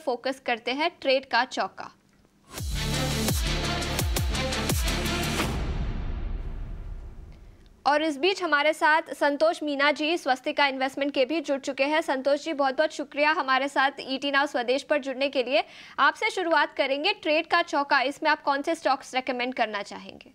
Focus करते हैं trade का चौका। और इस बीच हमारे साथ संतोष मीना जी स्वस्तिका इन्वेस्टमेंट के भी जुड़ चुके हैं। संतोष जी, बहुत बहुत शुक्रिया हमारे साथ ईटी नाउ स्वदेश पर जुड़ने के लिए। आपसे शुरुआत करेंगे ट्रेड का चौका, इसमें आप कौन से स्टॉक्स रेकमेंड करना चाहेंगे?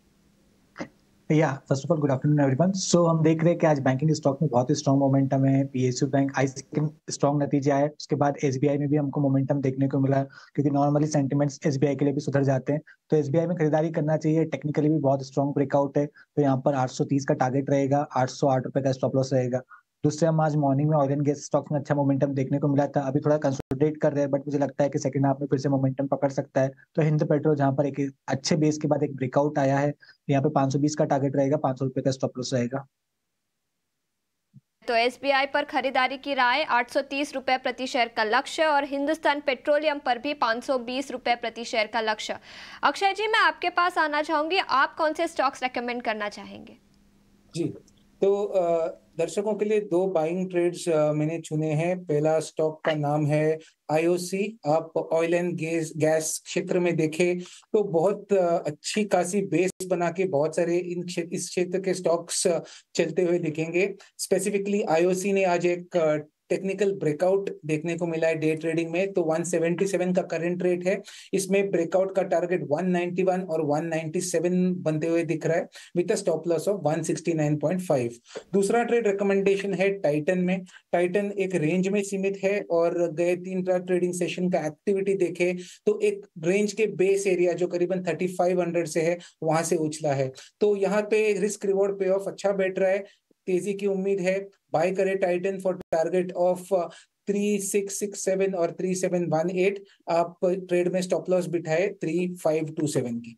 First of all good afternoon everyone. So हम देख रहे हैं कि आज बैंकिंग स्टॉक में बहुत ही स्ट्रॉन्ग मोमेंटम है। पीएसयू बैंक आईसीआईसीआई के स्ट्रॉन्ग नतीजे आए, उसके बाद एसबीआई में भी हमको मोमेंटम देखने को मिला, क्योंकि नॉर्मली सेंटिमेंट्स एसबीआई के लिए भी सुधर जाते हैं। तो एसबीआई में खरीदारी करना चाहिए। टेक्निकली भी बहुत स्ट्रॉन्ग ब्रेकआउट है, तो यहाँ पर 830 का टारगेट रहेगा, 808 रुपए का स्टॉप लॉस रहेगा। दूसरे हम आज मॉर्निंग में ऑयल एंड गैस स्टॉक्स में अच्छा मोमेंटम देखने को मिला था। अभी थोड़ा कंसोलिडेट कर रहे हैं, बट मुझे लगता है कि सेकंड हाफ में फिर से मोमेंटम पकड़ सकता है। तो हिंद पेट्रोल जहां पर एक अच्छे बेस के बाद एक ब्रेकआउट आया है, यहाँ पे 520 का टारगेट रहेगा, 500 रुपए का स्टॉप लॉस रहेगा। तो एसबीआई पर खरीदारी की राय, 830 रुपए प्रति शेयर का लक्ष्य, और हिंदुस्तान पेट्रोलियम पर भी 520 रुपए प्रति शेयर का लक्ष्य। अक्षय जी, मैं आपके पास आना चाहूंगी, आप कौन से स्टॉक्स रेकमेंड करना चाहेंगे? जी, तो दर्शकों के लिए दो बाइंग ट्रेड्स मैंने चुने हैं। पहला स्टॉक का नाम है आईओसी। आप ऑयल एंड गैस क्षेत्र में देखें तो बहुत अच्छी खासी बेस बना के बहुत सारे इस क्षेत्र के स्टॉक्स चलते हुए दिखेंगे। स्पेसिफिकली आईओसी ने आज एक टेक्निकल ब्रेकआउट देखने को मिला है डे ट्रेडिंग में। तो 177 का करंट रेट है, इसमें ब्रेकआउट का टारगेट 191 और 197 बनते हुए दिख रहा है, with a stop loss of 169.5। दूसरा ट्रेड रिकमेंडेशन है टाइटन में। टाइटन एक रेंज में सीमित है, और गए 3 ट्रेडिंग सेशन का एक्टिविटी देखे तो एक रेंज के बेस एरिया जो करीबन 3500 से है, वहां से उछला है। तो यहाँ पे रिस्क रिवॉर्ड पे ऑफ अच्छा बैठ रहा है, तेजी की उम्मीद है। बाय करे टाइटन फॉर टारगेट ऑफ 3667 और 3718। आप ट्रेड में स्टॉप लॉस बिठाए 3527 की।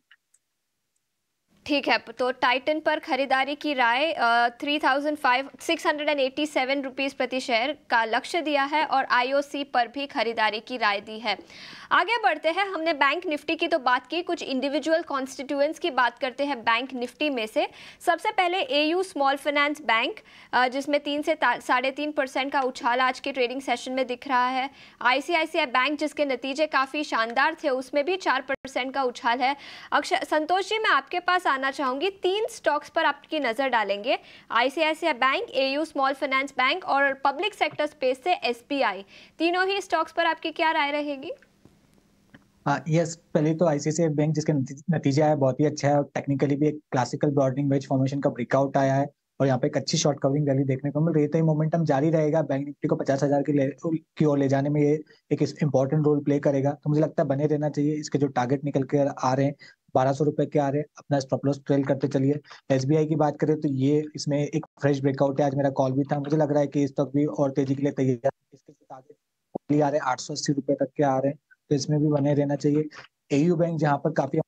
ठीक है, तो टाइटन पर खरीदारी की राय 3687 रुपीज़ प्रति शेयर का लक्ष्य दिया है, और आईओसी पर भी खरीदारी की राय दी है। आगे बढ़ते हैं, हमने बैंक निफ्टी की तो बात की, कुछ इंडिविजुअल कॉन्स्टिट्यूएंट्स की बात करते हैं बैंक निफ्टी में से। सबसे पहले एयू स्मॉल फाइनेंस बैंक, जिसमें 3 से 3.5% का उछाल आज के ट्रेडिंग सेशन में दिख रहा है। आईसीआईसीआई बैंक, जिसके नतीजे काफ़ी शानदार थे, उसमें भी 4% का उछाल है। संतोष जी, मैं आपके पास आना चाहूंगी, 3 स्टॉक्स पर आपकी नजर डालेंगे, ICICI bank, AU small finance bank और पब्लिक सेक्टर स्पेस से एसबीआई। तीनों ही स्टॉक्स पर आपकी क्या राय रहेगी? यस, पहले तो आईसीआईसीआई बैंक जिसके नतीजा है बहुत ही अच्छा है, और टेक्निकली भी एक क्लासिकल ब्रॉडनिंग वेज फॉर्मेशन का ब्रेकआउट आया है, और यहाँ पे एक अच्छी शॉर्ट कवरिंग रैली देखने को मिल रही है। तो ये मोमेंटम जारी रहेगा, बैंक निफ्टी को 50,000 की ओर ले जाने में ये एक इंपॉर्टेंट रोल प्ले करेगा। तो मुझे लगता है बने रहना चाहिए। इसके जो टारगेट निकल के आ रहे हैं 1200 रुपए के आ रहे हैं, अपना स्टॉप लॉस ट्रेल करते चलिए। एसबीआई की बात करें तो ये इसमें एक फ्रेश ब्रेकआउट है, आज मेरा कॉल भी था, मुझे लग रहा है कि स्टॉक भी और तेजी के लिए तैयार है। इसके जो टारगेट आ रहे हैं 880 रुपए तक के आ रहे हैं, तो इसमें भी बने रहना चाहिए। एयू बैंक जहां पर काफी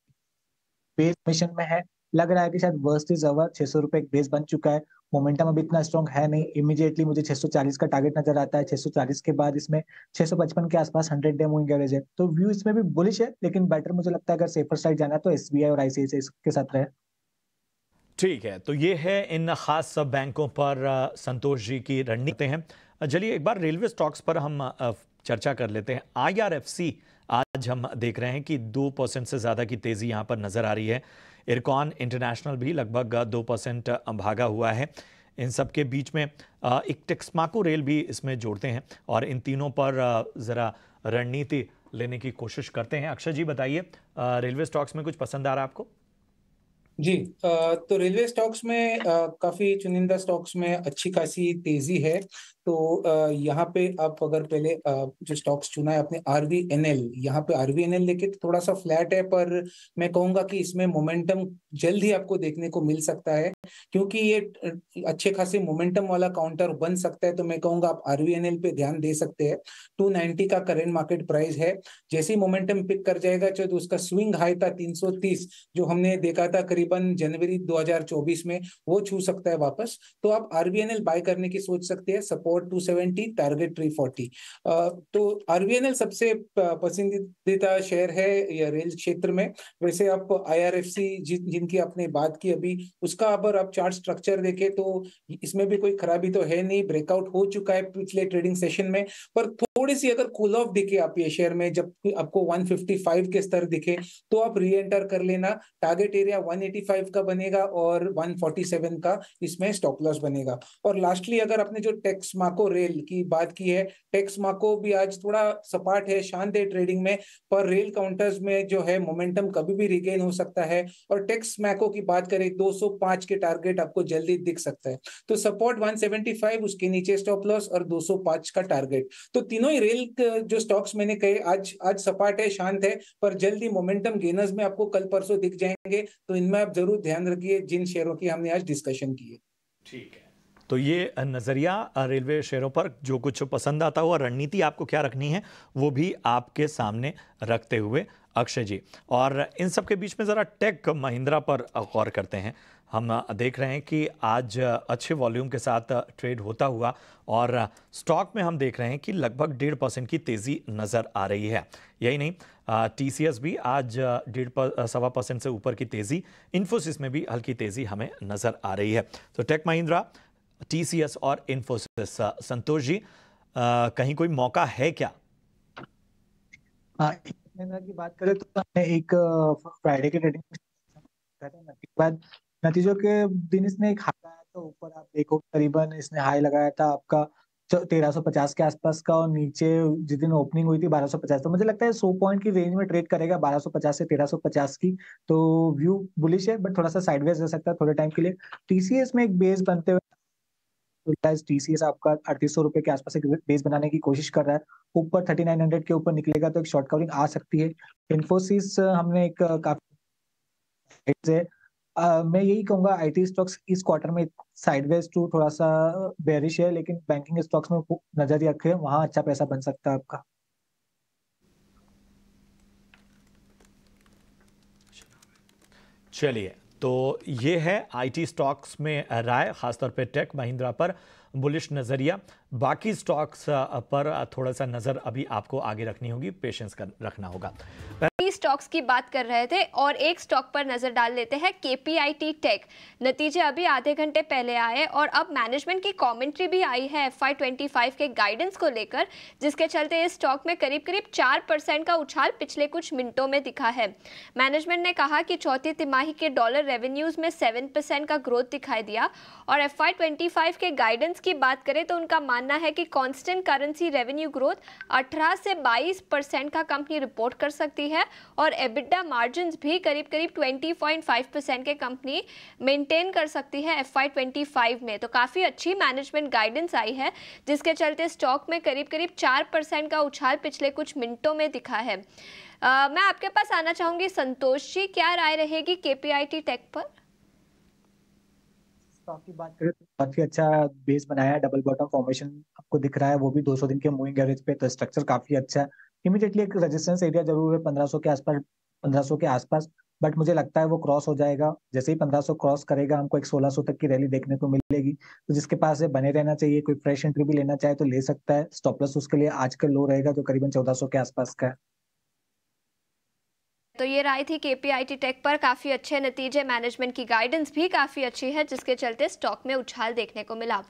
बेस मिशन में है, लग रहा है कि शायद वर्स्ट इज ओवर, 600 रुपए एक बेस बन चुका है। मोमेंटम अभी इतना स्ट्रॉन्ग है नहीं। इमीडिएटली मुझे 640 का टारगेट नजर आता है। 640 के बाद इसमें 655 के आसपास 100 डे मूविंग एवरेज है, तो व्यू इसमें भी बुलिश है, लेकिन बेटर मुझे लगता है अगर सेफर साइड जाना है तो एसबीआई और आईसीआईसीआई के साथ रहे। ठीक है, तो ये है इन खास सब बैंकों पर संतोष जी की रणनीति हैं। चलिए एक बार रेलवे स्टॉक्स पर हम चर्चा कर लेते हैं। आईआरएफसी आज हम देख रहे हैं कि 2% से ज़्यादा की तेज़ी यहाँ पर नज़र आ रही है। इरकॉन इंटरनेशनल भी लगभग 2% भागा हुआ है। इन सब के बीच में एक टेक्समाको रेल भी इसमें जोड़ते हैं, और इन तीनों पर ज़रा रणनीति लेने की कोशिश करते हैं। अक्षय जी बताइए, रेलवे स्टॉक्स में कुछ पसंद आ रहा है आपको? जी, तो रेलवे स्टॉक्स में काफी चुनिंदा स्टॉक्स में अच्छी खासी तेजी है। तो यहाँ पे आप अगर पहले जो स्टॉक्स चुना है आपने आरवीएनएल, यहाँ पे आरवीएनएल लेके थोड़ा सा फ्लैट है, पर मैं कहूंगा कि इसमें मोमेंटम जल्द ही आपको देखने को मिल सकता है, क्योंकि ये अच्छे खासे मोमेंटम वाला काउंटर बन सकता है। तो मैं कहूंगा आप आरवीएनएल पे ध्यान दे सकते हैं। 290 का करेंट मार्केट प्राइस है। जैसे ही मोमेंटम पिक कर जाएगा, चाहे तो उसका स्विंग हाई था 330 जो हमने देखा था करीबन जनवरी 2024 में, वो छू सकता है वापस। तो आप आरवीएनएल बाय करने की सोच सकते हैं। Support 270, target 340। तो आरवीएनएल सबसे पसंदीदा शेयर है या रेल क्षेत्र में। वैसे आप आईआरएफसी जिनकी आपने बात की अभी, उसका अगर आप चार्ट स्ट्रक्चर देखें तो इसमें भी कोई खराबी तो है नहीं। ब्रेकआउट हो चुका है पिछले ट्रेडिंग सेशन में, पर थोड़ी सी अगर कूल ऑफ दिखे आप ये शेयर में, जब आपको 155 के स्तर दिखे तो आप री एंटर कर लेना। टारगेट एरिया 185 का बनेगा और 147 का इसमें स्टॉप लॉस बनेगा। और लास्टली अगर आपने जो टेक्समाको रेल की बात की है, टेक्समाको भी आज थोड़ा सपाट है, शांत है ट्रेडिंग में, पर रेल काउंटर्स में जो है मोमेंटम कभी भी रिगेन हो सकता है। और टेक्समैको की बात करें 205 के टारगेट आपको जल्दी दिख सकता है। तो सपोर्ट 175, उसके नीचे स्टॉप लॉस और 205 का टारगेट। तो तीनों ही रेल जो स्टॉक्स मैंने कहे आज सपाट है, शांत है, पर जल्दी मोमेंटम गेनर्स में आपको कल परसों दिख जाएंगे। तो इनमें आप जरूर ध्यान रखिए जिन शेयरों की हमने आज डिस्कशन की है। ठीक है, तो ये नज़रिया रेलवे शेयरों पर जो कुछ पसंद आता हुआ, रणनीति आपको क्या रखनी है वो भी आपके सामने रखते हुए अक्षय जी। और इन सब के बीच में ज़रा टेक महिंद्रा पर गौर करते हैं। हम देख रहे हैं कि आज अच्छे वॉल्यूम के साथ ट्रेड होता हुआ और स्टॉक में हम देख रहे हैं कि लगभग 1.5% की तेज़ी नज़र आ रही है। यही नहीं, TCS भी आज 1.5% से ऊपर की तेज़ी, इन्फोसिस में भी हल्की तेज़ी हमें नज़र आ रही है। तो टेक महिंद्रा, TCS और इन्फोसिस, संतोष जी, कहीं कोई मौका है क्या? महिंद्रा की बात करें तो हमने एक फ्राइडे के ट्रेडिंग के बाद नतीजों के दिन इसने एक हाई लगाया था ऊपर, आप देखो करीबन इसने हाई लगाया था आपका 1350 के आसपास का, और नीचे जिस दिन ओपनिंग हुई थी 1250। तो मुझे लगता है 100 पॉइंट की रेंज में ट्रेड करेगा 1250 से 1350 की। तो व्यू बुलिश है, बट थोड़ा सा साइडवेज रह सकता है थोड़े टाइम के लिए। TCS में एक बेस बनते हुए TCS आपका 3800 रुपए के आसपास एक बेस बनाने की कोशिश कर रहा है। ऊपर 3900 के ऊपर निकलेगा तो एक शॉर्ट कवरिंग आ सकती है। इन्फोसिस हमने एक काफी मैं यही कहूंगा IT स्टॉक्स इस क्वार्टर में साइडवेज टू थोड़ा सा बेरिश है, लेकिन बैंकिंग स्टॉक्स में नजर रखें, वहां अच्छा पैसा बन सकता है आपका। चलिए, तो ये है IT स्टॉक्स में राय, खासतौर पे टेक महिंद्रा पर बुलिश नज़रिया। बाकी स्टॉक्स पर थोड़ा सा नज़र अभी आपको आगे रखनी होगी, पेशेंस रखना होगा। स्टॉक्स की बात कर रहे थे और एक स्टॉक पर नजर डाल लेते हैं, KPIT टेक। नतीजे अभी आधे घंटे पहले आए और अब मैनेजमेंट की कमेंट्री भी आई है FY25 के गाइडेंस को लेकर, जिसके चलते इस स्टॉक में करीब करीब 4% का उछाल पिछले कुछ मिनटों में दिखा है। मैनेजमेंट ने कहा कि चौथी तिमाही के डॉलर रेवेन्यूज में 7% का ग्रोथ दिखाई दिया और FY25 के गाइडेंस की बात करें तो उनका मानना है कि कांस्टेंट करेंसी रेवेन्यू ग्रोथ 18 से 22% का कंपनी रिपोर्ट कर सकती है और एबिटा मार्जिन्स भी करीब करीब 20.5% के कंपनी मेंटेन कर सकती है FY25 में। तो काफ़ी अच्छी मैनेजमेंट गाइडेंस आई है, जिसके चलते स्टॉक में करीब करीब 4% का उछाल पिछले कुछ मिनटों में दिखा है। मैं आपके पास आना चाहूंगी संतोष जी, क्या राय रहेगी KPIT टेक पर? स्टॉक की बात करें तो काफी अच्छा बेस बनाया है, डबल बॉटम फॉर्मेशन आपको दिख रहा है, वो भी 200 दिन के मूविंग एवरेज पे। तो स्ट्रक्चर काफी अच्छा है। इमीडिएटली एक रेजिस्टेंस एरिया जरूर है 1500 के आसपास, 1500 के आसपास, बट मुझे लगता है वो क्रॉस हो जाएगा। जैसे ही 1500 क्रॉस करेगा हमको एक 1600 तक की रैली देखने को मिलेगी। तो जिसके पास है बने रहना चाहिए, कोई फ्रेश एंट्री भी लेना चाहे तो ले सकता है। स्टॉप लॉस उसके लिए आज का लो रहेगा जो करीबन 1400 के आसपास का है। तो ये राय थी KPIT टेक पर। काफ़ी अच्छे नतीजे, मैनेजमेंट की गाइडेंस भी काफ़ी अच्छी है, जिसके चलते स्टॉक में उछाल देखने को मिला।